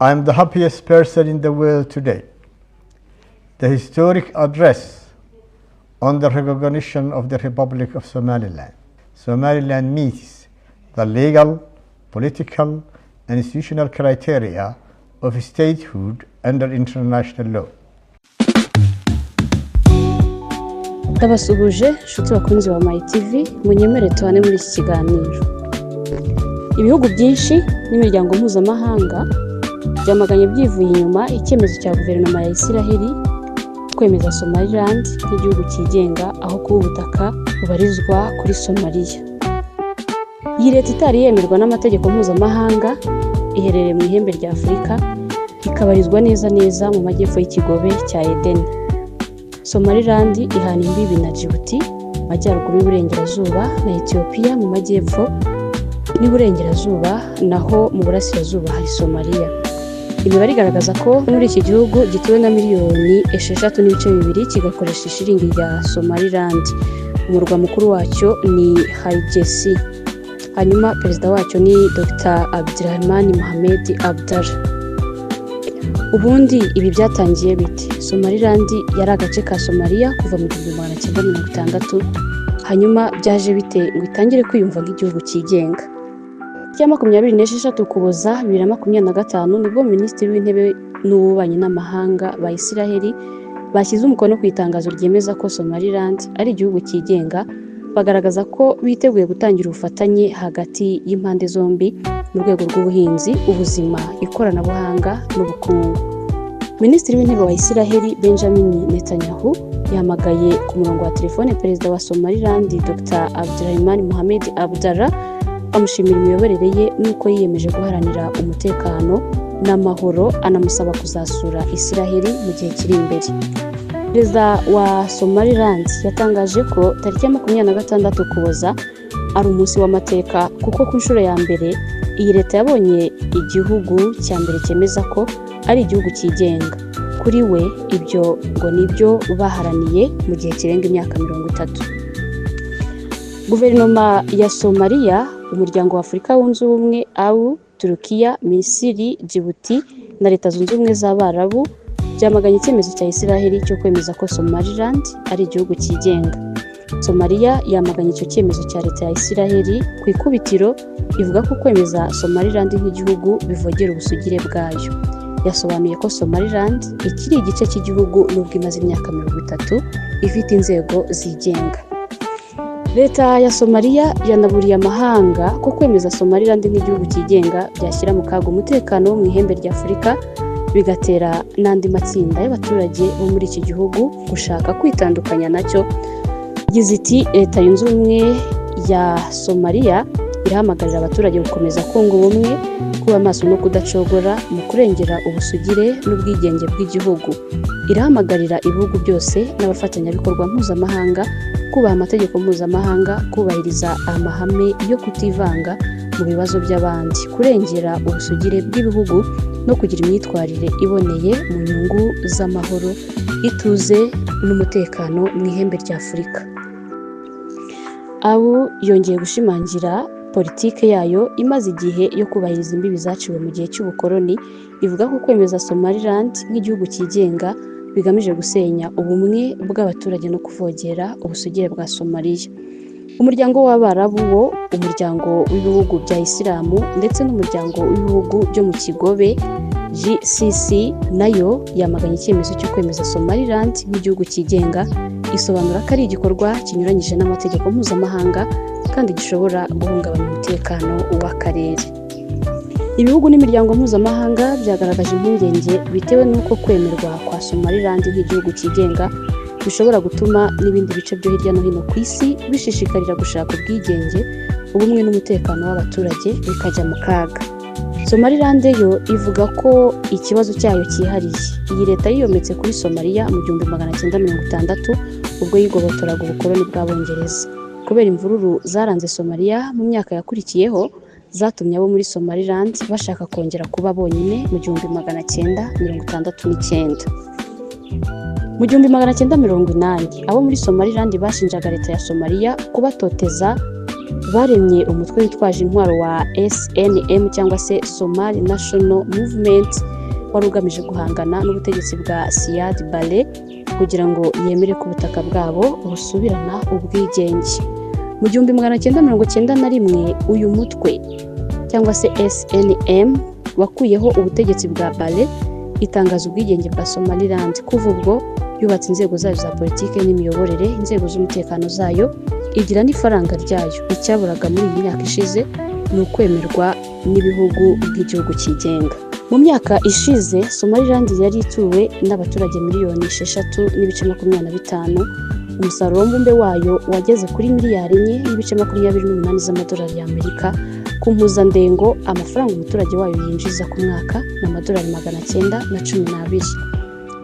I am the happiest person in the world today. The historic address on the recognition of the Republic of Somaliland. Somaliland meets the legal, political, and institutional criteria of statehood under international law. Ndabasuhuje nshuti bakunzi ba My TV, munyemere tubane muri iki kiganiro. Ibihugu byinshi n'imiryango mpuzamahanga byamaganye byivuye inyuma icyemezo cya guverinoma ya Isiraheli kwemeza Somaliland nk'igihugu cyigenga aho kuba ubutaka bubarizwa kuri Somalia. Iyi leta itari yemerwa n'amategeko mpuzamahanga iherereye mu ihembe rya Afurika, ikabarizwa neza mu majyepfo y'ikigobe cya Edeni. Somaliland ihana imbibi na Djibouti mu majyaruguru y'uburengerazuba na Ethiopia mu majyepfo n'iburengerazuba, naho mu burasirazuba hari Somalia. Imibare igaragaza ko muri iki gihugu gituwe na miliyoni 6.2 kigakoresha ishiringi rya Somaliland. Umurwa mukuru wacyo ni Hargeisa. Hanyuma perezida wacyo ni Dr. Abdirahman Mohamed Abdallah. Ubundi ibi byatangiye bite? Somaliland yari agace ka Somalia kuva mu 1960, hanyuma byaje bite ngo itangire kwiyumva nk'igihugu cyigenga? Cya 26 Ukuboza 2025 nibwo Minisitiri w'Intebe n'Ububanyi n'Amahanga ba Isiraheli bashyize umukono ku itangazo ryemeza ko Somaliland ari igihugu cyigenga, bagaragaza ko biteguye gutangira ubufatanye hagati y'impande zombi mu rwego rw'ubuhinzi, ubuzima, ikoranabuhanga n'ubukungu. Minisitiri w'Intebe wa Isiraheli Benjamin Netanyahu yahamagaye ku murongo wa telefone perezida wa Somaliland Dr. Abdirahman Mohamed Abdallah amushimira imiyoborere ye nuko yiyemeje guharanira umutekano n'amahoro, anamusaba kuzasura Isiraheli mu gihe kiri imbere. Perezida wa Somaliland yatangaje ko tariki ya 26 Ukuboza ari umunsi w'amateka, kuko ku nshuro ya mbere iyi leta yabonye igihugu cya mbere cyemeza ko ari igihugu cyigenga. Kuri we ibyo ngo nibyo baharaniye mu gihe kirenga imyaka 30. Guverinoma ya Somalia, umuryango wa Afurika wunze ubumwe AU, Turukiya, Misiri, Djibouti na Leta Zunze Ubumwe z'Abarabu byamaganye icyemezo cya Isiraheli cyo kwemeza ko Somaliland ari igihugu cyigenga. Somalia yamaganye icyo cyemezo cya leta ya Isiraheli ku ikubitiro, ivuga ko kwemeza Somaliland nk'igihugu bivogera ubusugire bwayo. Yasobanuye ko Somaliland ikiri igice cy'igihugu nubwo imaze imyaka 30 ifite inzego zigenga. Leta ya Somalia yanaburiye amahanga ko kwemeza Somaliland nk'igihugu cyigenga byashyira mu kaga umutekano wo mu ihembe rya Afurika, bigatera n'andi matsinda y'abaturage bo muri iki gihugu gushaka kwitandukanya nacyo. Yagize iti Leta yunze ubumwe ya Somalia irahamagarira abaturage gukomeza kunga ubumwe, kuba maso no kudacogora mu kurengera ubusugire n'ubwigenge bw'igihugu. Irahamagarira ibihugu byose n'abafatanyabikorwa mpuzamahanga kubaha amategeko mpuzamahanga, kubahiriza amahame yo kutivanga mu bibazo by'abandi, kurengera ubusugire bw'ibihugu no kugira imyitwarire iboneye mu nyungu z'amahoro, ituze n'umutekano mu ihembe rya Afurika. AU yongeye gushimangira politike yayo imaze igihe yo kubahiriza imbibi zaciwe mu gihe cy'ubukoloni, ivuga ko kwemeza Somaliland nk'igihugu cyigenga bigamije gusenya ubumwe bw'abaturage no kuvogera ubusugire bwa Somalia. Umuryango w'Abarabu wo, umuryango w'ibihugu bya Isilamu ndetse n'umuryango w'ibihugu byo mu kigobe GCC nayo yamaganye icyemezo cyo kwemeza Somaliland nk'igihugu cyigenga, isobanura ko ari igikorwa kinyuranyije n'amategeko mpuzamahanga kandi gishobora guhungabanya umutekano w'akarere. Ibihugu n'imiryango mpuzamahanga byagaragaje impungenge bitewe n'uko kwemerwa kwa Somaliland nk'igihugu cyigenga bishobora gutuma n'ibindi bice byo hirya no hino ku isi bishishikarira gushaka ubwigenge, ubumwe n'umutekano w'abaturage bikajya mu kaga. Somaliland yo ivuga ko ikibazo cyayo cyihariye. Iyi leta yiyometse kuri Somalia mu 1960 ubwo yigobotoraga ubukoloni bw'Abongereza. Kubera imvururu zaranze Somalia mu myaka yakurikiyeho, zatumye abo muri Somaliland bashaka kongera kuba bonyine mu 1969. Mu 1980 abo muri Somaliland bashinjaga leta ya Somalia kubatoteza baremye umutwe witwaje intwaro wa SNM cyangwa se Somali National Movement wari ugamije guhangana n'ubutegetsi bwa Siad Barre kugira ngo yemere ku butaka bwabo busubirana ubwigenge. Mu 1991 uyu mutwe cyangwa se SNM wakuyeho ubutegetsi bwa Barre itangaza ubwigenge bwa Somaliland. Kuva ubwo yubatse inzego zayo za politike n'imiyoborere, inzego z'umutekano zayo, igira n'ifaranga ryayo. Icyaburaga muri iyi myaka ishize ni ukwemerwa n'ibihugu by'igihugu cyigenga. Mu myaka ishize Somaliland yari ituwe n'abaturage miliyoni 6.25. Umusaruro mbumbe wayo wageze kuri miliyari 4.28 z'amadolari y'Amerika. Ku mpuzandengo amafaranga umuturage wayo yinjiza ku mwaka ni amadolari 912.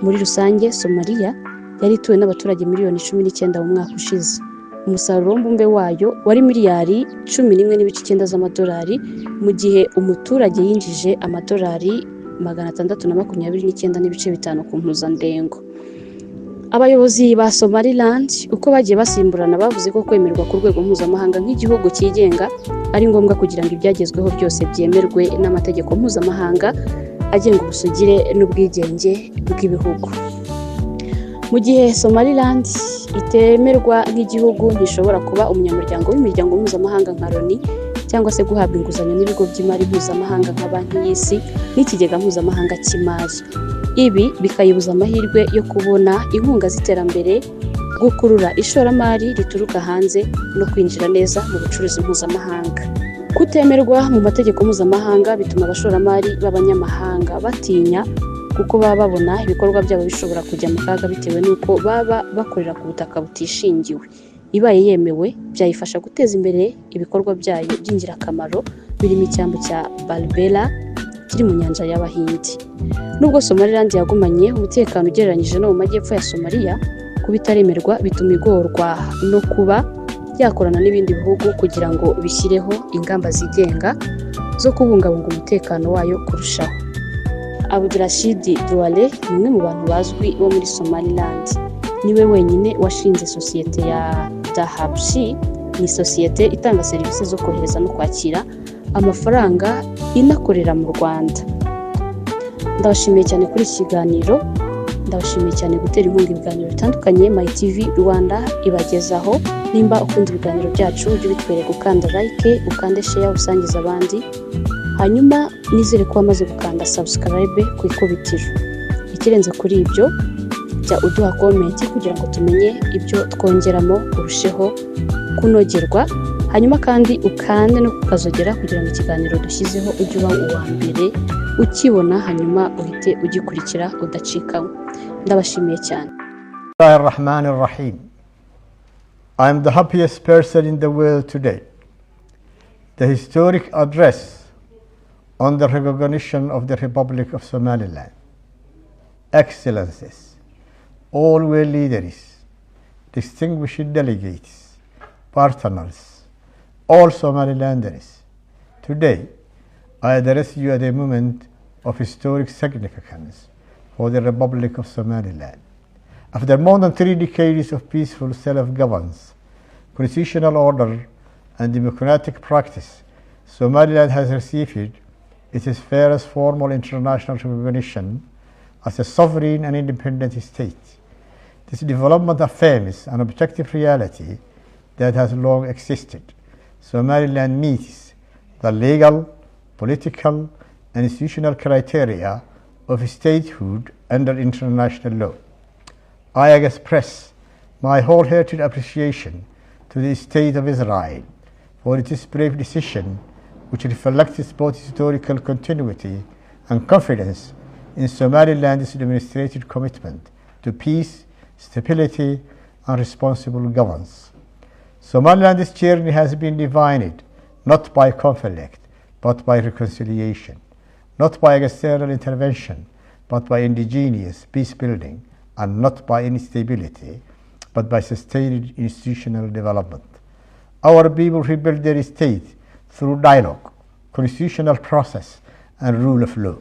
Muri rusange Somalia yari ituwe n'abaturage miliyoni 19 mu mwaka ushize. Umusaruro mbumbe wayo wari miliyari 11.9 z'amadolari, mu gihe umuturage yinjije amadolari 629.5 ku mpuzandengo. Abayobozi ba Somaliland uko bagiye basimburana bavuze ko kwemerwa ku rwego mpuzamahanga nk'igihugu cyigenga ari ngombwa kugira ngo ibyagezweho byose byemerwe n'amategeko mpuzamahanga agenga ubusugire n'ubwigenge bw'ibihugu. Mu gihe Somaliland itemerwa nk'igihugu, ntishobora kuba umunyamuryango w'imiryango mpuzamahanga nka Loni cyangwa se guhabwa inguzanyo n'ibigo by'imari mpuzamahanga nka Banki y'Isi n'ikigega mpuzamahanga cy'imari. Ibi bikayibuza amahirwe yo kubona inkunga z'iterambere, gukurura ishoramari rituruka hanze no kwinjira neza mu bucuruzi mpuzamahanga. Kutemerwa mu mategeko mpuzamahanga bituma abashoramari b'abanyamahanga batinya, kuko baba babona ibikorwa byabo bishobora kujya mu kaga bitewe n'uko baba bakorera ku butaka butishingiwe. Ibaye yemewe byayifasha guteza imbere ibikorwa byayo by'ingirakamaro birimo icyambu cya Berbera kiri mu nyanja y'Abahindi. Nubwo Somaliland yagumanye umutekano ugereranyije no mu majyepfo ya Somalia, kubitaremerwa bituma igorwa no kuba yakorana n'ibindi bihugu kugira ngo bishyireho ingamba zigenga zo kubungabunga umutekano wayo kurushaho. Abdurashid Duale ni umwe mu bantu bazwi bo muri Somaliland. Niwe wenyine washinze sosiyete ya Dahabshi, ni sosiyete itanga serivisi zo kohereza no kwakira amafaranga inakorera mu Rwanda. Ndabashimiye cyane kuri iki kiganiro, ndabashimiye cyane gutera inkunga ibiganiro bitandukanye My TV Rwanda ibagezaho. Nimba ukunda ibiganiro byacu ujye bitwereka ukanda like, ukande share, usangiza abandi. Hanyuma nizere ko wamaze gukanda subscribe ku ikubitiro. Ikirenze kuri ibyo, jya uduha comment kugira ngo tumenye ibyo twongeramo urusheho kunogerwa. Hanyuma kandi ukande no kukazogera kugira ngo ikiganiro dushyizeho ujye uba uwa mbere ukibona, hanyuma uhite ugikurikira udacikanywe. Ndabashimiye cyane. Bismillahirrahmanirrahim. I am the happiest person in the world today. The historic address on the recognition of the Republic of Somaliland. Excellencies, all world leaders, distinguished delegates, partners, all Somalilanders. Today, I address you at a moment of historic significance for the Republic of Somaliland. After more than 3 decades of peaceful self-governance, constitutional order, and democratic practice, Somaliland has received its first formal international recognition as a sovereign and independent state. This development affirms an objective reality that has long existed. Somaliland meets the legal, political, and institutional criteria of statehood under international law. I express my wholehearted appreciation to the State of Israel for its brave decision, which reflects both historical continuity and confidence in Somaliland's demonstrated commitment to peace, stability, and responsible governance. Somaliland's journey has been defined not by conflict, but by reconciliation, not by external intervention, but by indigenous peace building, and not by instability, but by sustained institutional development. Our people rebuild their state through dialogue, constitutional process, and rule of law.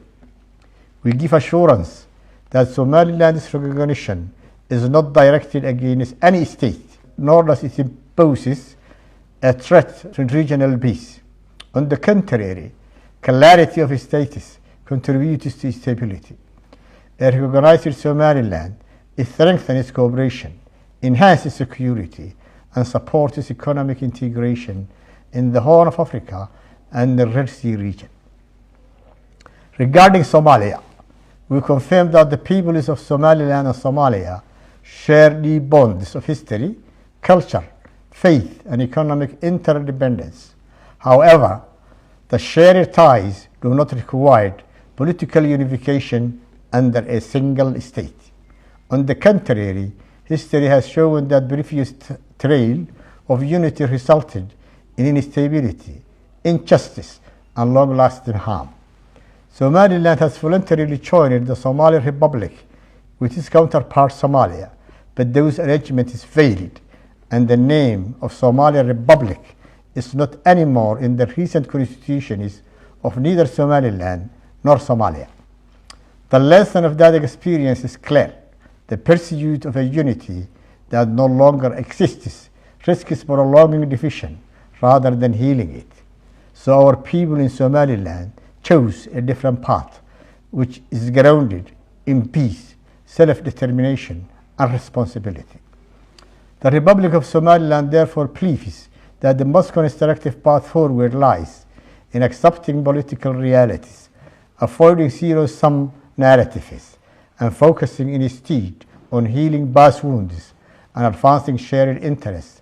We give assurance that Somaliland's recognition is not directed against any state, nor does it impose a threat to regional peace. On the contrary, clarity of status contributes to stability. A recognized Somaliland strengthens cooperation, enhances security, and supports economic integration in the Horn of Africa and the Red Sea region. Regarding Somalia, we confirm that the peoples of Somaliland and Somalia share deep bonds of history, culture, faith, and economic interdependence. However, the shared ties do not require political unification under a single state. On the contrary, history has shown that previous trail of unity resulted in instability, injustice, and long-lasting harm. Somaliland has voluntarily joined the Somali Republic with its counterpart Somalia, but those arrangements failed, and the name of Somali Republic is not anymore in the recent constitutions of neither Somaliland nor Somalia. The lesson of that experience is clear. The pursuit of a unity that no longer exists risks prolonging division rather than healing it. So our people in Somaliland chose a different path, which is grounded in peace, self-determination, and responsibility. The Republic of Somaliland therefore believes that the most constructive path forward lies in accepting political realities, avoiding zero-sum narratives, and focusing instead on healing past wounds and advancing shared interests.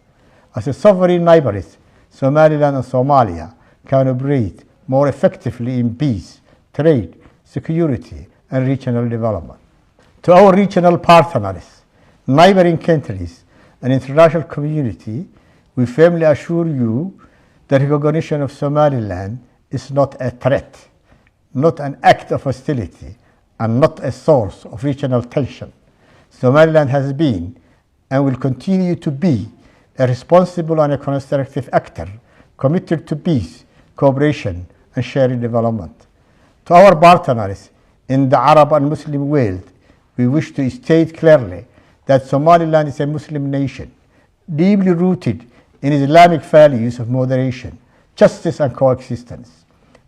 As a sovereign neighbors, Somaliland and Somalia can operate more effectively in peace, trade, security, and regional development. To our regional partners, neighboring countries, and international community, we firmly assure you that recognition of Somaliland is not a threat, not an act of hostility, and not a source of regional tension. Somaliland has been and will continue to be a responsible and a constructive actor committed to peace, cooperation, and shared development. To our partners in the Arab and Muslim world, we wish to state clearly that Somaliland is a Muslim nation, deeply rooted in Islamic values of moderation, justice, and coexistence.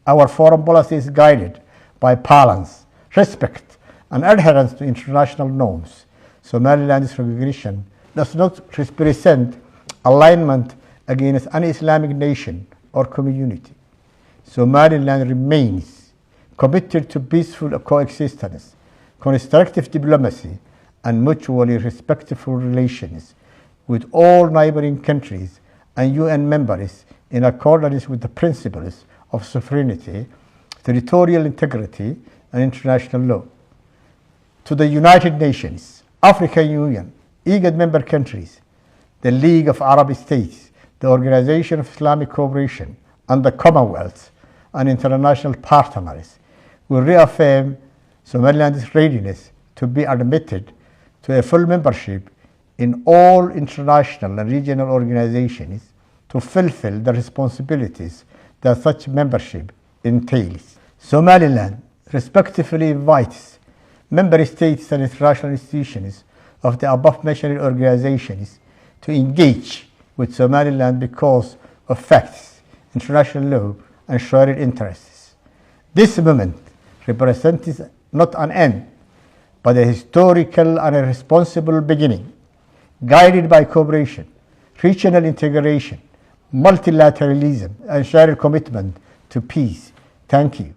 Our foreign policy is guided by balance, respect, and adherence to international norms. Somaliland's recognition does not represent alignment against an Islamic nation or community. Somaliland remains committed to peaceful coexistence, constructive diplomacy, and mutually respectful relations with all neighboring countries and UN members in accordance with the principles of sovereignty, territorial integrity, and international law. To the United Nations, African Union, IGAD member countries, the League of Arab States, the Organization of Islamic Cooperation, and the Commonwealth and international partners, we reaffirm Somaliland's readiness to be admitted to a full membership in all international and regional organizations to fulfill the responsibilities that such membership entails. Somaliland respectfully invites member states and international institutions of the above-mentioned organizations to engage with Somaliland because of facts, international law, and shared interests. This moment represents not an end, but a historical and a responsible beginning, guided by cooperation, regional integration, multilateralism, and shared commitment to peace. Thank you.